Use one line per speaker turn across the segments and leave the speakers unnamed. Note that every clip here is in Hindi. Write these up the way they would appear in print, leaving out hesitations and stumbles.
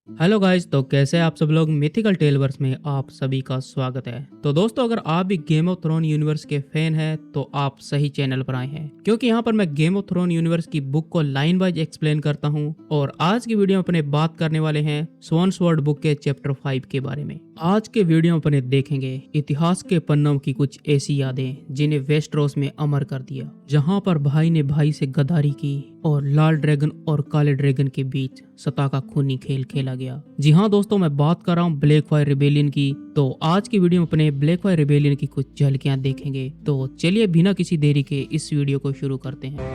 हेलो गाइस, तो कैसे हैं आप सब लोग। मिथिकल टेलवर्स में आप सभी का स्वागत है। तो दोस्तों, अगर आप भी गेम ऑफ थ्रोन यूनिवर्स के फैन हैं तो आप सही चैनल पर आए हैं, क्योंकि यहाँ पर मैं गेम ऑफ थ्रोन यूनिवर्स की बुक को लाइन वाइज एक्सप्लेन करता हूँ। और आज की वीडियो में अपने बात करने वाले हैं स्वॉन स्वॉर्ड बुक के चैप्टर 5 के बारे में। आज के वीडियो में अपने देखेंगे इतिहास के पन्नों की कुछ ऐसी यादें जिन्हें वेस्टरोस में अमर कर दिया, जहाँ पर भाई ने भाई से गद्दारी की और लाल ड्रैगन और काले ड्रैगन के बीच सता का खूनी खेल खेला गया। जी हाँ दोस्तों, मैं बात कर रहा हूँ ब्लैक फायर रिबेलियन की। तो आज की वीडियो में अपने ब्लैक फायर रिबेलियन की कुछ झलकियां देखेंगे। तो चलिए बिना किसी देरी के इस वीडियो को शुरू करते हैं।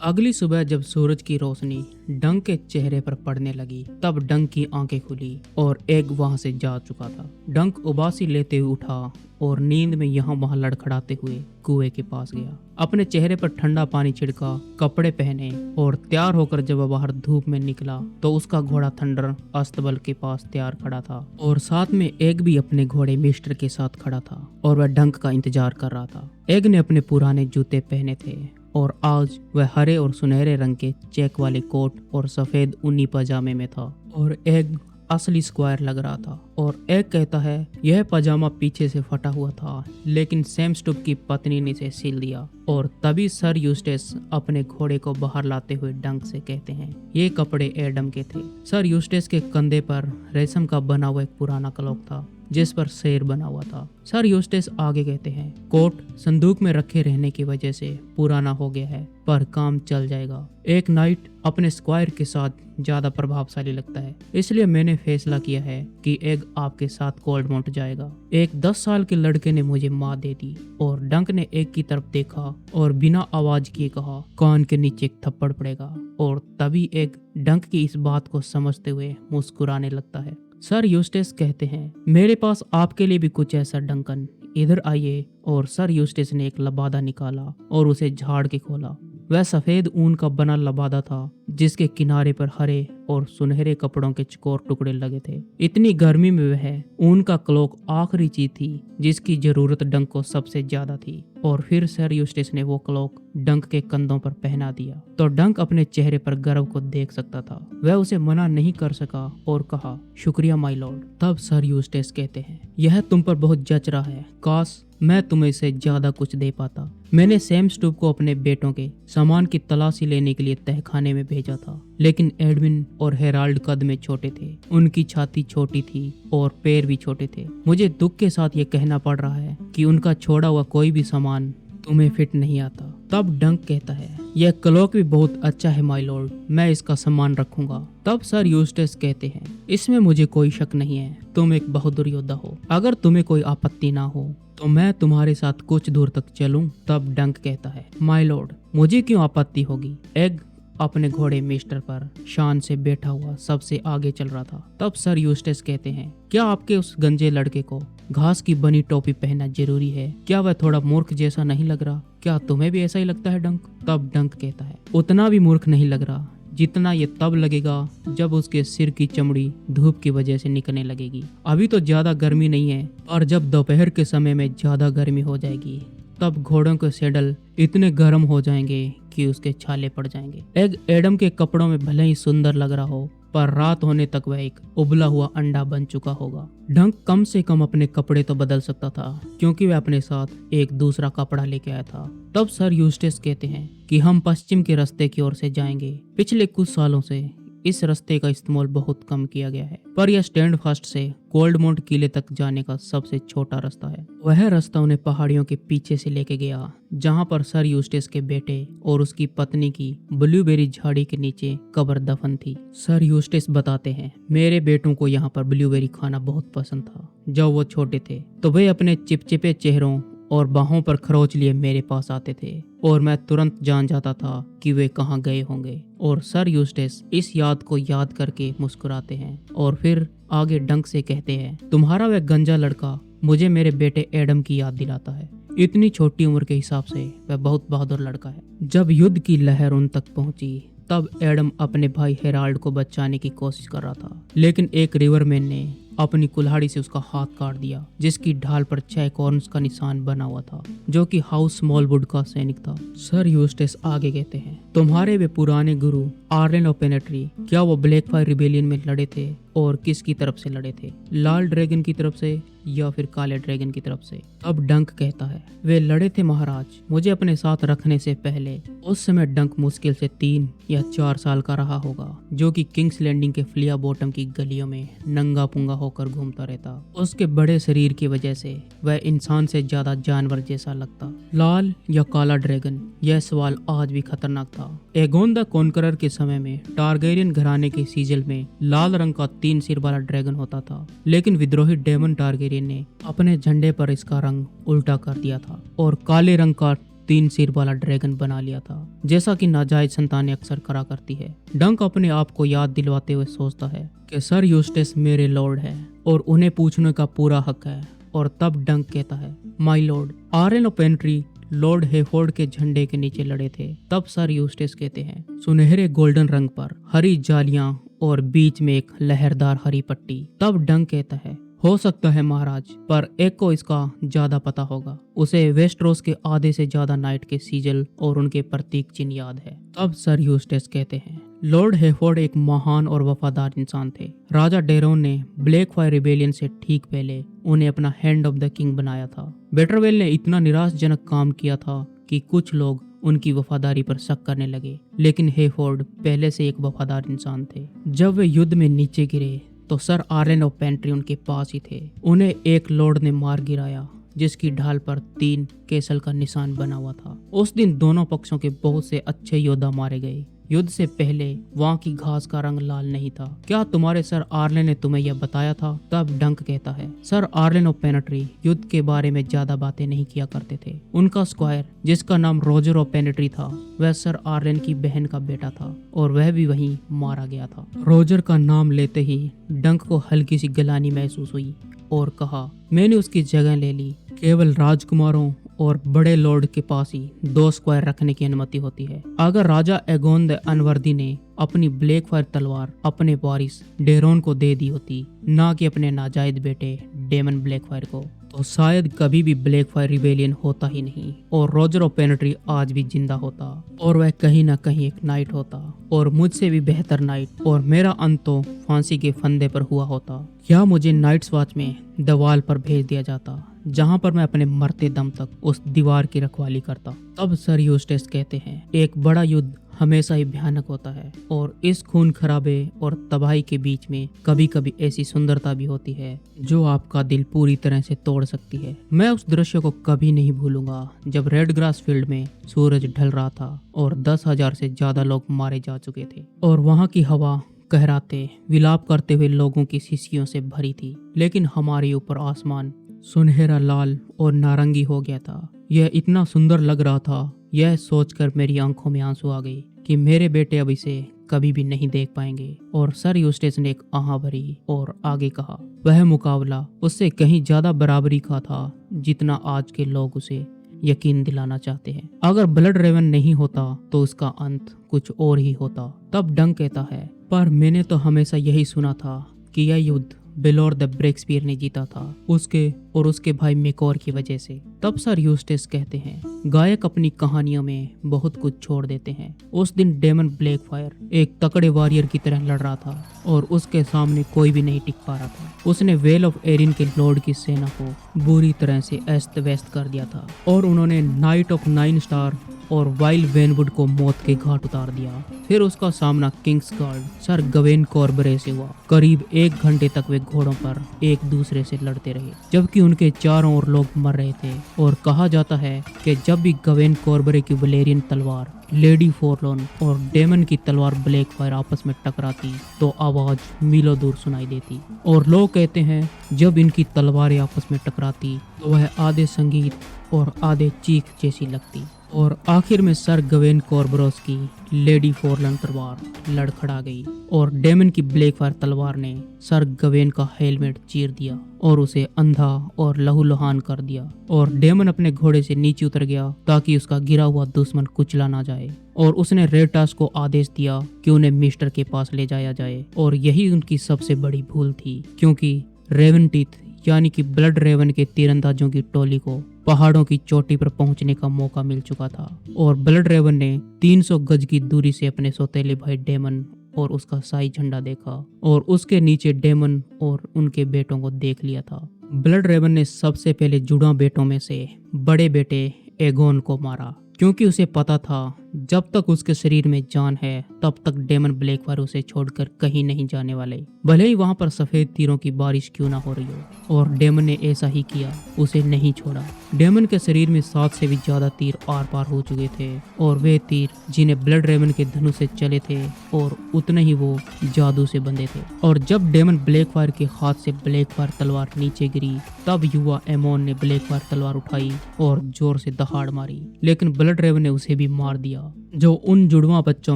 अगली सुबह जब सूरज की रोशनी डंक के चेहरे पर पड़ने लगी, तब डंक की आंखें खुली और एग वहां से जा चुका था। डंक उबासी लेते हुए उठा और नींद में यहाँ वहां लड़खड़ाते हुए कुएं के पास गया। अपने चेहरे पर ठंडा पानी छिड़का, कपड़े पहने और तैयार होकर जब वह बाहर धूप में निकला तो उसका घोड़ा थंडर अस्तबल के पास तैयार खड़ा था और साथ में एग भी अपने घोड़े मिस्टर के साथ खड़ा था और वह डंक का इंतजार कर रहा था। एग ने अपने पुराने जूते पहने थे और आज वह हरे और सुनहरे रंग के चेक वाले कोट और सफेद ऊनी पजामे में था और एग असली स्क्वायर लग रहा था। और एग कहता है यह पजामा पीछे से फटा हुआ था, लेकिन सैम स्टूप की पत्नी ने इसे सिल दिया। और तभी सर यूस्टेस अपने घोड़े को बाहर लाते हुए डंक से कहते हैं ये कपड़े एडम के थे। सर यूस्टेस के कंधे पर रेशम का बना हुआ एक पुराना क्लॉक था जिस पर शेर बना हुआ था। सर यूस्टेस आगे कहते हैं कोट संदूक में रखे रहने की वजह से पुराना हो गया है, पर काम चल जाएगा। एक नाइट अपने स्क्वायर के साथ ज्यादा प्रभावशाली लगता है, इसलिए मैंने फैसला किया है कि एग आपके साथ कोल्डमाउंट जाएगा। एक 10 साल के लड़के ने मुझे माँ दे दी। और डंक ने एग की तरफ देखा और बिना आवाज किए कहा कान के नीचे एक थप्पड़ पड़ेगा। और तभी एग डंक की इस बात को समझते हुए मुस्कुराने लगता है। सर यूस्टेस कहते हैं मेरे पास आपके लिए भी कुछ ऐसा डंकन, इधर आइए। और सर यूस्टेस ने एक लबादा निकाला और उसे झाड़ के खोला। वह सफेद ऊन का बना लबादा था जिसके किनारे पर हरे और सुनहरे कपड़ों के चकोर टुकड़े लगे थे। इतनी गर्मी में वह ऊन का क्लोक आखिरी चीज थी जिसकी जरूरत डंक को सबसे ज्यादा थी। और फिर सर यूस्टेस ने वो क्लोक डंक के कंधों पर पहना दिया तो डंक अपने चेहरे पर गर्व को देख सकता था। वह उसे मना नहीं कर सका और कहा शुक्रिया माय लॉर्ड। तब सर यूस्टेस कहते हैं यह तुम पर बहुत जच रहा है, काश मैं तुम्हें से ज्यादा कुछ दे पाता। मैंने सैम स्टूप को अपने बेटों के सामान की तलाशी लेने के लिए तहखाने में भेजा था, लेकिन एडविन और हेराल्ड कद में छोटे थे, उनकी छाती छोटी थी और पैर भी छोटे थे। मुझे दुख के साथ ये कहना पड़ रहा है कि उनका छोड़ा हुआ कोई भी सामान तुम्हें फिट नहीं आता। तब डंक कहता है यह क्लॉक भी बहुत अच्छा है माय लॉर्ड, मैं इसका सम्मान रखूंगा। तब सर यूस्टेस कहते हैं इसमें मुझे कोई शक नहीं है, तुम एक बहादुर योद्धा हो। अगर तुम्हें कोई आपत्ति ना हो तो मैं तुम्हारे साथ कुछ दूर तक चलूं। तब डंक कहता है माय लॉर्ड मुझे क्यों आपत्ति होगी। एग अपने घोड़े मिस्टर पर शान से बैठा हुआ सबसे आगे चल रहा था। तब सर यूस्टेस कहते हैं क्या आपके उस गंजे लड़के को घास की बनी टोपी पहनना जरूरी है? क्या वह थोड़ा मूर्ख जैसा नहीं लग रहा? क्या तुम्हें भी ऐसा ही लगता है डंक? तब डंक कहता है उतना भी मूर्ख नहीं लग रहा जितना ये तब लगेगा जब उसके सिर की चमड़ी धूप की वजह से निकलने लगेगी। अभी तो ज्यादा गर्मी नहीं है, और जब दोपहर के समय में ज्यादा गर्मी हो जाएगी तब घोड़ों के सैडल इतने गर्म हो जाएंगे कि उसके छाले पड़ जाएंगे। एग एडम के कपड़ों में भले ही सुंदर लग रहा हो, पर रात होने तक वह एक उबला हुआ अंडा बन चुका होगा। डंक कम से कम अपने कपड़े तो बदल सकता था, क्योंकि वह अपने साथ एक दूसरा कपड़ा लेके आया था। तब सर यूस्टेस कहते हैं कि हम पश्चिम के रास्ते की ओर से जाएंगे। पिछले कुछ सालों से इस रास्ते का इस्तेमाल बहुत कम किया गया है, पर यह स्टैंड फास्ट से कोल्डमाउंट किले तक जाने का सबसे छोटा रास्ता है। वह रास्ता उन्हें पहाड़ियों के पीछे से लेके गया, जहाँ पर सर यूस्टेस के बेटे और उसकी पत्नी की ब्लूबेरी झाड़ी के नीचे कब्र दफन थी। सर यूस्टेस बताते हैं मेरे बेटों को यहाँ पर ब्लूबेरी खाना बहुत पसंद था। जब वो छोटे थे तो वे अपने चिपचिपे चेहरों और बाहों पर खरोच लिए मेरे पास आते थे और मैं तुरंत जान जाता था कि वे कहाँ गए होंगे। और सर यूस्टेस इस याद को याद करके मुस्कुराते हैं और फिर आगे डंक से कहते हैं तुम्हारा वह गंजा लड़का मुझे मेरे बेटे एडम की याद दिलाता है। इतनी छोटी उम्र के हिसाब से वह बहुत बहादुर लड़का है। जब युद्ध की लहर उन तक पहुंची तब एडम अपने भाई हेराल्ड को बचाने की कोशिश कर रहा था, लेकिन एक रिवरमैन ने अपनी कुल्हाड़ी से उसका हाथ काट दिया, जिसकी ढाल पर 6 कॉर्न्स का निशान बना हुआ था, जो कि हाउस स्मॉलवुड का सैनिक था। सर यूस्टेस आगे कहते हैं, तुम्हारे वे पुराने गुरु आर्लेन और पेनेट्री, क्या वो ब्लैकफायर रिबेलियन में लड़े थे और किसकी तरफ से लड़े थे, लाल ड्रैगन की तरफ से या फिर काले ड्रैगन की तरफ से? अब डंक कहता है, वे लड़े थे महाराज, मुझे अपने साथ रखने से पहले। उस समय डंक मुश्किल से 3 या 4 साल का रहा होगा, जो कि किंग्स लैंडिंग के फ्लिया बॉटम की गलियों में नंगा पुंगा होकर घूमता रहता। उसके बड़े शरीर की वजह से वह इंसान से ज्यादा जानवर जैसा लगता। लाल या काला ड्रैगन, यह सवाल आज भी खतरनाक था। एगोन द कॉन्करर के समय में टारगेरियन घराने के सीजल में लाल रंग का 3 सिर वाला ड्रैगन होता था, लेकिन विद्रोही डेमन टारगेरियन ने अपने झंडे पर इसका रंग उल्टा कर दिया था और काले रंग का 3 सिर वाला ड्रैगन बना लिया था, जैसा कि नाजायज संतानें अक्सर करा करती है। डंक अपने आप को याद दिलवाते हुए सोचता है कि सर यूस्टेस मेरे लॉर्ड है और उन्हें पूछने का पूरा हक है। और तब डंक कहता है, माय लॉर्ड, आर्लेन और पेनेट्री लॉर्ड हेफोर्ड के झंडे के नीचे लड़े थे। तब सर यूस्टेस कहते हैं, सुनहरे गोल्डन रंग पर हरी जालियां और बीच में एक लहरदार हरी पट्टी। तब डंक कहता है, हो सकता है महाराज, पर एक को इसका ज्यादा पता होगा। उसे वेस्टरोस के आधे से ज्यादा नाइट के सीजल और उनके प्रतीक चिन्ह याद है। तब सर यूस्टेस कहते हैं, लॉर्ड हेफोर्ड एक महान और वफादार इंसान थे। राजा डेरोन ने ब्लैकफायर रिबेलियन से ठीक पहले उन्हें अपना हैंड ऑफ द किंग बनाया था। बेटरवेल ने इतना निराशजनक काम किया था कि कुछ लोग उनकी वफादारी पर शक करने लगे, लेकिन हेफोर्ड पहले से एक वफादार इंसान थे। जब वे युद्ध में नीचे गिरे तो सर आर्लेन और पेनेट्री उनके पास ही थे। उन्हें एक लॉर्ड ने मार गिराया, जिसकी ढाल पर 3 केसल का निशान बना हुआ था। उस दिन दोनों पक्षों के बहुत से अच्छे योद्धा मारे गए। युद्ध से पहले वहाँ की घास का रंग लाल नहीं था। क्या तुम्हारे सर आर्लेन ने तुम्हें यह बताया था? तब डंक कहता है, सर आर्लेन और पेनेट्री युद्ध के बारे में ज्यादा बातें नहीं किया करते थे। उनका स्क्वायर, जिसका नाम रोजर और पेनेट्री था, वह सर आर्लेन की बहन का बेटा था और वह भी वहीं मारा गया था। रोजर का नाम लेते ही डंक को हल्की सी गलानी महसूस हुई और कहा, मैंने उसकी जगह ले ली। केवल राजकुमारों और बड़े लॉर्ड के पास ही 2 स्क्वायर रखने की अनुमति होती है। अगर राजा एगोन द अनवर्दी ने अपनी ब्लैकफायर तलवार अपने वारिस डेरोन को दे दी होती, ना कि अपने नाजायज बेटे डेमन ब्लैकफायर को, तो शायद कभी भी ब्लैकफायर रिबेलियन होता ही नहीं और रोजर और पेनेट्री आज भी जिंदा होता और वह कहीं ना कहीं एक नाइट होता और मुझसे भी बेहतर नाइट, और मेरा अंत तो फांसी के फंदे पर हुआ होता। क्या मुझे नाइट्स वॉच में दीवार पर भेज दिया जाता, जहां पर मैं अपने मरते दम तक उस दीवार की रखवाली करता। तब सर यूस्टेस कहते हैं, एक बड़ा युद्ध हमेशा ही भयानक होता है और इस खून खराबे और तबाही के बीच में कभी कभी ऐसी सुंदरता भी होती है जो आपका दिल पूरी तरह से तोड़ सकती है। मैं उस दृश्य को कभी नहीं भूलूंगा जब रेड ग्रास फील्ड में सूरज ढल रहा था और 10,000 से ज्यादा लोग मारे जा चुके थे और वहाँ की हवा कहराते विलाप करते हुए लोगों की शीशियों से भरी थी, लेकिन हमारे ऊपर आसमान सुनहरा लाल और नारंगी हो गया था। यह इतना सुंदर लग रहा था, यह सोचकर मेरी आंखों में आंसू आ गए कि मेरे बेटे अब इसे कभी भी नहीं देख पाएंगे। और सर यूस्टेस ने एक आह भरी और आगे कहा, वह मुकाबला उससे कहीं ज्यादा बराबरी का था जितना आज के लोग उसे यकीन दिलाना चाहते हैं। अगर ब्लड रेवन नहीं होता तो उसका अंत कुछ और ही होता। तब डंक कहता है, पर मैंने तो हमेशा यही सुना था कि यह युद्ध बेलोर द ब्रेक्सपियर ने जीता था, उसके और उसके भाई मेकोर की वजह से। तब सर यूस्टेस कहते हैं, गायक अपनी कहानियों में बहुत कुछ छोड़ देते हैं। उस दिन डेमन ब्लैकफायर एक तकड़े वॉरियर की तरह लड़ रहा था और उसके सामने कोई भी नहीं टिक पा रहा था। उसने वेल ऑफ एरिन के लॉर्ड की सेना को बुरी तरह से अस्त व्यस्त कर दिया था और उन्होंने नाइट ऑफ 9 स्टार और वाइल्ड वेनवुड को मौत के घाट उतार दिया। फिर उसका सामना किंग्स गार्ड सर गवेन कॉर्बरे से हुआ। करीब 1 घंटे तक वे घोड़ों पर एक दूसरे से लड़ते रहे, जबकि उनके चारों ओर लोग मर रहे थे। और कहा जाता है कि जब भी गवेन कॉर्बरे की वलेरियन तलवार लेडी फोरलोन और डेमन की तलवार ब्लैकफायर आपस में टकराती तो आवाज मीलों दूर सुनाई देती। और लोग कहते हैं जब इनकी तलवारें आपस में टकराती तो वह आधे संगीत और आधे चीख जैसी लगती। और आखिर में सर गवेन कॉर्बरोस की लेडी फोरलन तलवार लड़खड़ा गई और डेमन की ब्लैकफायर तलवार ने सर गवेन का हेलमेट चीर दिया और उसे अंधा और लहूलुहान कर दिया। और डेमन अपने घोड़े से नीचे उतर गया ताकि उसका गिरा हुआ दुश्मन कुचला ना जाए। और उसने रेटास को आदेश दिया कि उन्हें मिस्टर के पास ले जाया जाए। और यही उनकी सबसे बड़ी भूल थी, क्योंकि रेवन टीथ यानी कि ब्लड रेवन के तीरंदाजों की टोली को पहाड़ों की चोटी पर पहुंचने का मौका मिल चुका था और ब्लड रेवन ने 300 गज की दूरी से अपने सौतेले भाई डेमन और उसका साई झंडा देखा और उसके नीचे डेमन और उनके बेटों को देख लिया था। ब्लड रेवन ने सबसे पहले जुड़वा बेटों में से बड़े बेटे एगोन को मारा, क्योंकि उसे पता था जब तक उसके शरीर में जान है तब तक डेमन ब्लैकफायर उसे छोड़कर कहीं नहीं जाने वाले, भले ही वहां पर सफेद तीरों की बारिश क्यों ना हो रही हो। और डेमन ने ऐसा ही किया, उसे नहीं छोड़ा। डेमन के शरीर में 7 से भी ज्यादा तीर आर पार हो चुके थे और वे तीर जिन्हें ब्लड रेवन के धनुष से चले थे और उतने ही वो जादू से बंधे थे। और जब डेमन ब्लैकफायर के हाथ से ब्लैकफायर तलवार नीचे गिरी तब युवा एमोन ने ब्लैकफायर तलवार उठाई और जोर से दहाड़ मारी, लेकिन ब्लड रेवन ने उसे भी मार दिया जो उन जुड़वा बच्चों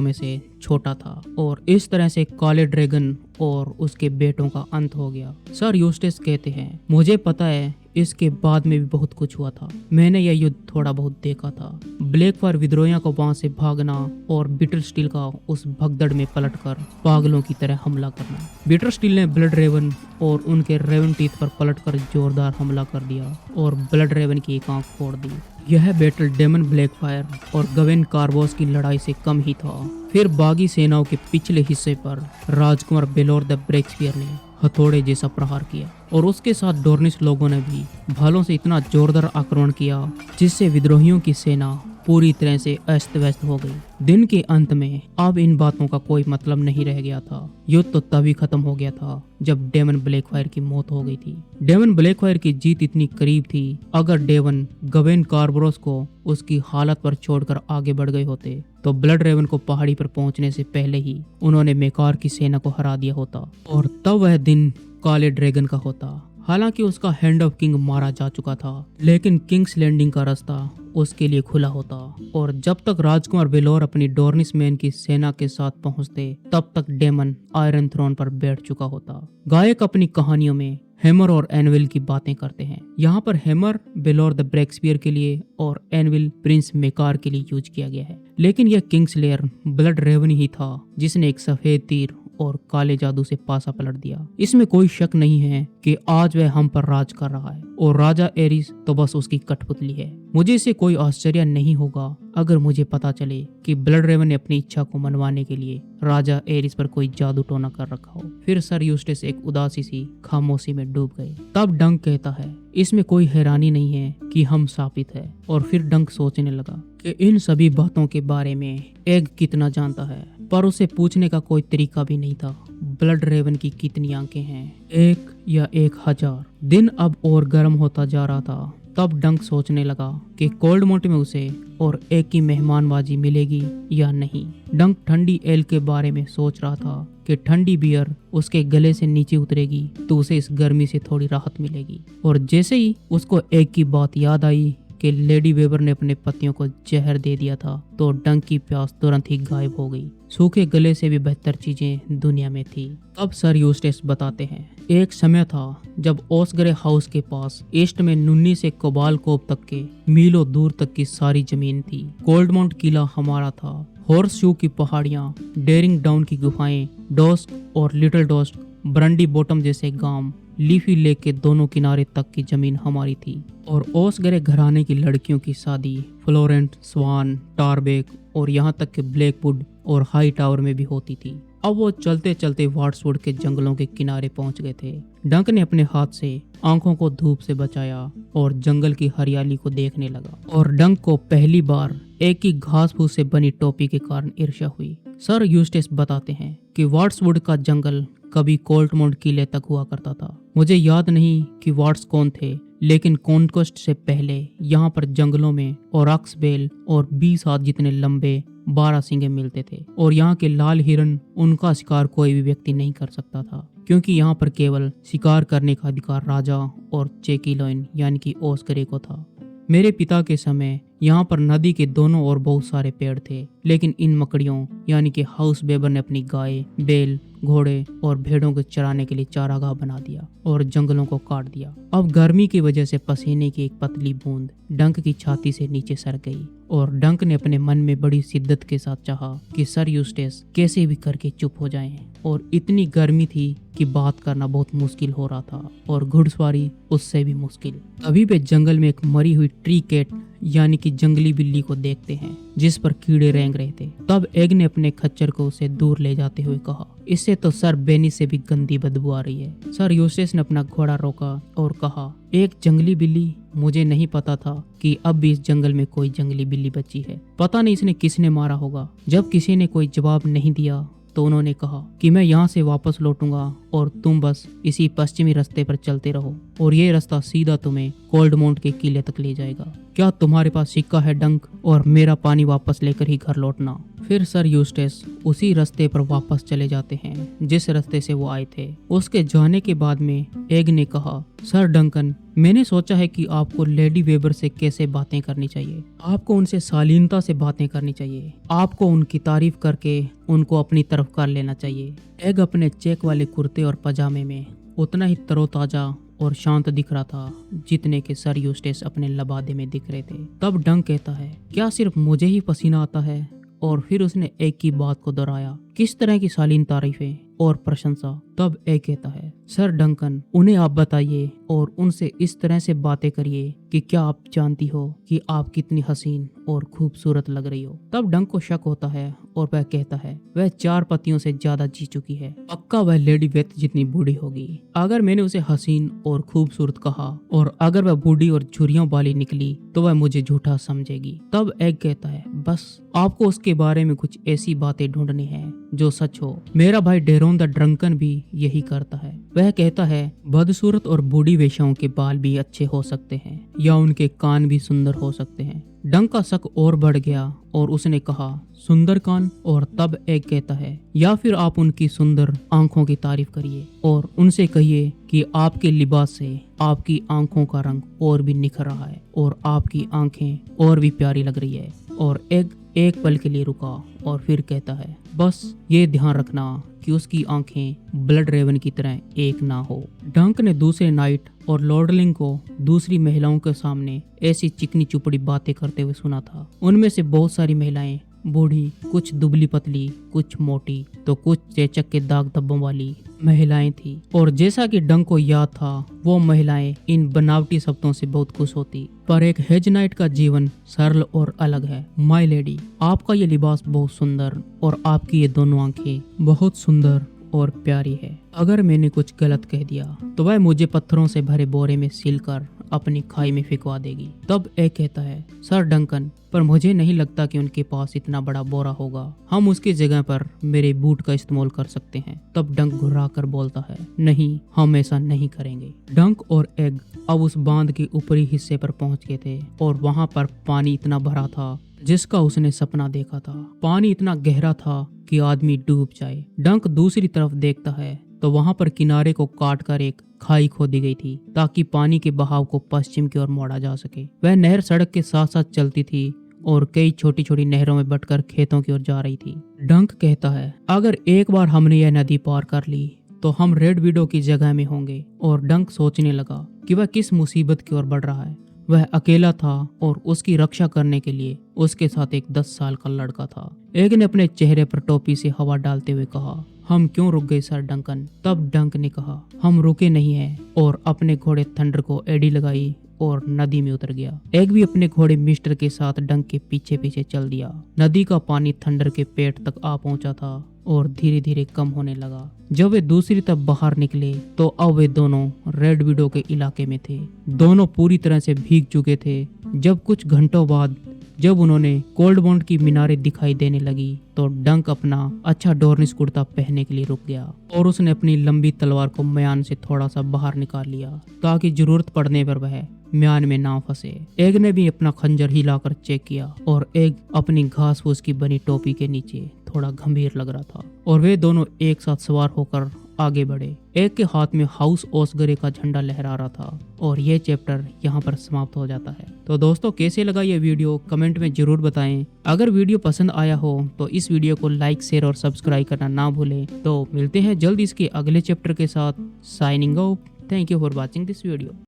में से छोटा था। और इस तरह से काले ड्रैगन और उसके बेटों का अंत हो गया। सर यूस्टेस कहते हैं, मुझे पता है इसके बाद में भी बहुत कुछ हुआ था। मैंने यह युद्ध थोड़ा बहुत देखा था। ब्लैकफायर विद्रोहियों को वहां से भागना और बिटर स्टील का उस भगदड़ में पलटकर पागलों की तरह हमला करना। बिटर स्टील ने ब्लड रेवन और उनके रेवन टीथ पर पलटकर जोरदार हमला कर दिया और ब्लड रेवन की एक आंख फोड़ दी। यह बैटल डेमन ब्लैकफायर और गवेन कार्बोस की लड़ाई से कम ही था। फिर बागी सेनाओं के पिछले हिस्से पर राजकुमार बेलोर द ब्रेक्सपियर ने हथौड़े जैसा प्रहार किया और उसके साथ डोर्निश लोगों ने भी भालों से इतना जोरदार आक्रमण किया जिससे विद्रोहियों की सेना पूरी तरह से अस्त व्यस्त हो गई। दिन के अंत में अब इन बातों का कोई मतलब नहीं रह गया था। युद्ध तो तभी खत्म हो गया था जब डेमन ब्लैकफायर की मौत हो गई थी। डेमन ब्लैकफायर की जीत इतनी करीब थी, अगर डेवन गवेन कार्बरोस को उसकी हालत पर छोड़कर आगे बढ़ गए होते तो ब्लड रेवन को पहाड़ी पर पहुंचने से पहले ही उन्होंने मेकार की सेना को हरा दिया होता और तब वह दिन काले ड्रैगन का होता। हालांकि उसका हैंड ऑफ किंग मारा जा चुका था, लेकिन किंग्स लैंडिंग का रास्ता उसके लिए खुला होता और जब तक राजकुमार बेलोर अपनी डोर्निश मैन की सेना के साथ पहुंचते तब तक डेमन आयरन थ्रोन पर बैठ चुका होता। गायक अपनी कहानियों में हैमर और एनविल की बातें करते हैं। यहाँ पर हैमर बेलोर द ब्रेक्सपियर के लिए और एनविल प्रिंस मेकार के लिए यूज किया गया है, लेकिन यह किंग्सलेयर ब्लड रेवन ही था जिसने एक सफेद तीर और काले जादू से पासा पलट दिया। इसमें कोई शक नहीं है कि आज वह हम पर राज कर रहा है और राजा एरिस तो बस उसकी कठपुतली है। मुझे इसे कोई आश्चर्य नहीं होगा अगर मुझे पता चले कि ब्लड रेवन ने अपनी इच्छा को मनवाने के लिए राजा एरिस पर कोई जादू टोना कर रखा हो। फिर सर यूस्टेस एक उदासी सी खामोशी में डूब गए। तब डंक कहता है, इसमें कोई हैरानी नहीं है कि हम शापित है। और फिर डंक सोचने लगा कि इन सभी बातों के बारे में एग कितना जानता है, पर उसे पूछने का कोई तरीका भी नहीं था। ब्लड रेवन की कितनी आंखें हैं, 1 या 1000? दिन अब और गर्म होता जा रहा था। तब डंक सोचने लगा कि कोल्ड माउंट में उसे और एक की मेहमानबाजी मिलेगी या नहीं। डंक ठंडी एल के बारे में सोच रहा था कि ठंडी बियर उसके गले से नीचे उतरेगी तो उसे इस गर्मी से थोड़ी राहत मिलेगी। और जैसे ही उसको एक की बात याद आई कि लेडी वेबर ने अपने पतियों को जहर दे दिया था तो डंक की प्यास तुरंत ही गायब हो गई। सूखे गले से भी बेहतर चीजें दुनिया में थी। अब सर यूस्टेस बताते हैं, एक समय था जब ओसगरे हाउस के पास ईस्ट में नुन्नी से कोबाल कोप तक के मीलों दूर तक की सारी जमीन थी। कोल्ड माउंट किला हमारा था। हॉर्स शू की पहाड़ियाँ, डेरिंग डाउन की गुफाएं, डोस्क और लिटिल डोस्ट, ब्रंडी बॉटम जैसे गांव, लीफी लेक के दोनों किनारे तक की जमीन हमारी थी। और ओसगरे घराने की लड़कियों की शादी फ्लोरेंट, स्वान, टारबेक और यहाँ तक कि ब्लैकवुड और हाई टावर में भी होती थी। अब वो चलते चलते वाट्सवुड के जंगलों के किनारे पहुंच गए थे। डंक ने अपने हाथ से आंखों को धूप से बचाया और जंगल की हरियाली को देखने लगा। और डंक को पहली बार एक ही घास फूस से बनी टोपी के कारण ईर्ष्या हुई। सर यूस्टेस बताते हैं कि वाट्सवुड का जंगल कभी कोल्टमाउंट किले तक हुआ करता था। मुझे याद नहीं कि वाट्स कौन थे, लेकिन कॉन्क्वेस्ट से पहले यहाँ पर जंगलों में ओरक्स बेल और 20 हाथ जितने लंबे 12 सींगे मिलते थे। और यहाँ के लाल हिरन, उनका शिकार कोई भी व्यक्ति नहीं कर सकता था, क्योंकि यहाँ पर केवल शिकार करने का अधिकार राजा और चेकीलोइन यानी कि ओसगरे को था। मेरे पिता के समय यहाँ पर नदी के दोनों ओर बहुत सारे पेड़ थे, लेकिन इन मकड़ियों यानी कि हाउस बेबर ने अपनी गाय, बैल, घोड़े और भेड़ों को चराने के लिए चारागाह बना दिया और जंगलों को काट दिया। अब गर्मी की वजह से पसीने की एक पतली बूंद डंक की छाती से नीचे सर गई और डंक ने अपने मन में बड़ी शिद्दत के साथ चाहा कि सर यूस्टेस कैसे भी करके चुप हो जाएं। और इतनी गर्मी थी कि बात करना बहुत मुश्किल हो रहा था और घुड़सवारी उससे भी मुश्किल। तभी वे जंगल में एक मरी हुई ट्री कैट यानी कि जंगली बिल्ली को देखते हैं जिस पर कीड़े रेंग रहे थे। तब एग ने अपने खच्चर को उसे दूर ले जाते हुए कहा, इससे तो सर बेनी से भी गंदी बदबू आ रही है। सर यूस्टेस ने अपना घोड़ा रोका और कहा, एक जंगली बिल्ली? मुझे नहीं पता था कि अब भी इस जंगल में कोई जंगली बिल्ली बची है। पता नहीं इसने किसने मारा होगा। जब किसी ने कोई जवाब नहीं दिया तो उन्होंने कहा कि मैं यहाँ से वापस लौटूंगा और तुम बस इसी पश्चिमी रास्ते पर चलते रहो और ये रास्ता सीधा तुम्हें कोल्डमाउंट के किले तक ले जाएगा। क्या तुम्हारे पास सिक्का है डंक? और मेरा पानी वापस लेकर ही घर लौटना। फिर सर यूस्टेस उसी रास्ते पर वापस चले जाते हैं जिस रास्ते से वो आए थे। उसके जाने के बाद में एग ने कहा, सर डंकन, मैंने सोचा है कि आपको लेडी वेबर से कैसे बातें करनी चाहिए। आपको उनसे शालीनता से बातें करनी चाहिए। आपको उनकी तारीफ करके उनको अपनी तरफ कर लेना चाहिए। एग अपने चेक वाले कुर्ते और पजामे में उतना ही तरोताजा और शांत दिख रहा था जितने के सर यूस्टेस अपने लबादे में दिख रहे थे। तब डंक कहता है, क्या सिर्फ मुझे ही पसीना आता है? और फिर उसने एक की बात को दोहराया, किस तरह की शालीन तारीफें और प्रशंसा। तब एक कहता है, सर डंकन, उन्हें आप बताइए और उनसे इस तरह से बातें करिए कि क्या आप जानती हो कि आप कितनी हसीन और खूबसूरत लग रही हो। तब डंक को शक होता है और वह कहता है, वह 4 पतियों से ज्यादा जी चुकी है, पक्का वह लेडी वेथ जितनी बूढ़ी होगी। अगर मैंने उसे हसीन और खूबसूरत कहा और अगर वह बूढ़ी और झुर्रियों वाली निकली तो वह मुझे झूठा समझेगी। तब एक कहता है, बस आपको उसके बारे में कुछ ऐसी बातें ढूंढनी है जो सच हो। मेरा भाई डेरोन द ड्रंकन भी यही करता है। वह कहता है, बदसूरत और बूढ़ी वेश्याओं के बाल भी अच्छे हो सकते हैं या उनके कान भी सुंदर हो सकते हैं। डंक का शक और बढ़ गया और उसने कहा, सुंदर कान? और तब एक कहता है, या फिर आप उनकी सुंदर आंखों की तारीफ करिए और उनसे कहिए कि आपके लिबास से आपकी आंखों का रंग और भी निखर रहा है और आपकी आंखें और भी प्यारी लग रही है। और एक पल के लिए रुका और फिर कहता है, बस ये ध्यान रखना कि उसकी आंखें ब्लड रेवन की तरह एक ना हो। डंक ने दूसरे नाइट और लॉर्डलिंग को दूसरी महिलाओं के सामने ऐसी चिकनी चुपड़ी बातें करते हुए सुना था। उनमें से बहुत सारी महिलाएं बूढ़ी, कुछ दुबली पतली, कुछ मोटी, तो कुछ चेचक के दाग धब्बों वाली महिलाएं थी। और जैसा कि डंक को याद था, वो महिलाएं इन बनावटी शब्दों से बहुत खुश होती। पर एक हेज नाइट का जीवन सरल और अलग है। माय लेडी, आपका ये लिबास बहुत सुंदर और आपकी ये दोनों आंखें बहुत सुंदर और प्यारी है। अगर मैंने कुछ गलत कह दिया तो वह मुझे पत्थरों से भरे बोरे में सीलकर अपनी खाई में फिकवा देगी। तब एक कहता है, सर डंकन, पर मुझे नहीं लगता कि उनके पास इतना बड़ा बोरा होगा। हम उसकी जगह पर मेरे बूट का इस्तेमाल कर सकते हैं। तब डंक घुर्रा कर बोलता है, नहीं, हम ऐसा नहीं करेंगे। डंक और एग अब उस बांध के ऊपरी हिस्से पर पहुंच गए थे और वहां पर पानी इतना भरा था जिसका उसने सपना देखा था। पानी इतना गहरा था कि आदमी डूब जाए। डंक दूसरी तरफ देखता है तो वहां पर किनारे को काट कर एक खाई खोदी गई थी ताकि पानी के बहाव को पश्चिम की ओर मोड़ा जा सके। वह नहर सड़क के साथ साथ चलती थी और कई छोटी छोटी नहरों में बटकर खेतों की ओर जा रही थी। डंक कहता है, अगर एक बार हमने यह नदी पार कर ली तो हम रेड विडो की जगह में होंगे। और डंक सोचने लगा कि वह किस मुसीबत की ओर बढ़ रहा है। वह अकेला था और उसकी रक्षा करने के लिए उसके साथ एक 10 साल का लड़का था। एक ने अपने चेहरे पर टोपी से हवा डालते हुए कहा, हम क्यों रुक गए सर डंकन? तब डंक ने कहा, हम रुके नहीं हैं, और अपने घोड़े थंडर को एड़ी लगाई और नदी में उतर गया। एक भी अपने घोड़े मिस्टर के साथ डंक के पीछे पीछे चल दिया। नदी का पानी थंडर के पेट तक आ पहुंचा था और धीरे धीरे कम होने लगा। जब वे दूसरी तरफ बाहर निकले तो अब वे दोनों रेड विडो के इलाके में थे। दोनों पूरी तरह से भीग चुके थे। जब कुछ घंटों बाद जब उन्होंने कोल्डमाउंट की मीनारें दिखाई देने लगी तो डंक अपना अच्छा डोरनिस कुर्ता पहनने के लिए रुक गया और उसने अपनी लंबी तलवार को म्यान से थोड़ा सा बाहर निकाल लिया ताकि जरूरत पड़ने पर वह म्यान में ना फंसे। एग ने भी अपना खंजर हिलाकर चेक किया और एग अपनी घास फूस की बनी टोपी के नीचे थोड़ा गंभीर लग रहा था और वे दोनों एक साथ सवार होकर आगे बढ़े। एक के हाथ में हाउस ओसगरे का झंडा लहरा रहा था और यह चैप्टर यहाँ पर समाप्त हो जाता है। तो दोस्तों कैसे लगा ये वीडियो कमेंट में जरूर बताएं। अगर वीडियो पसंद आया हो तो इस वीडियो को लाइक शेयर और सब्सक्राइब करना ना भूलें। तो मिलते हैं जल्द इसके अगले चैप्टर के साथ। Signing off. Thank you for watching this video.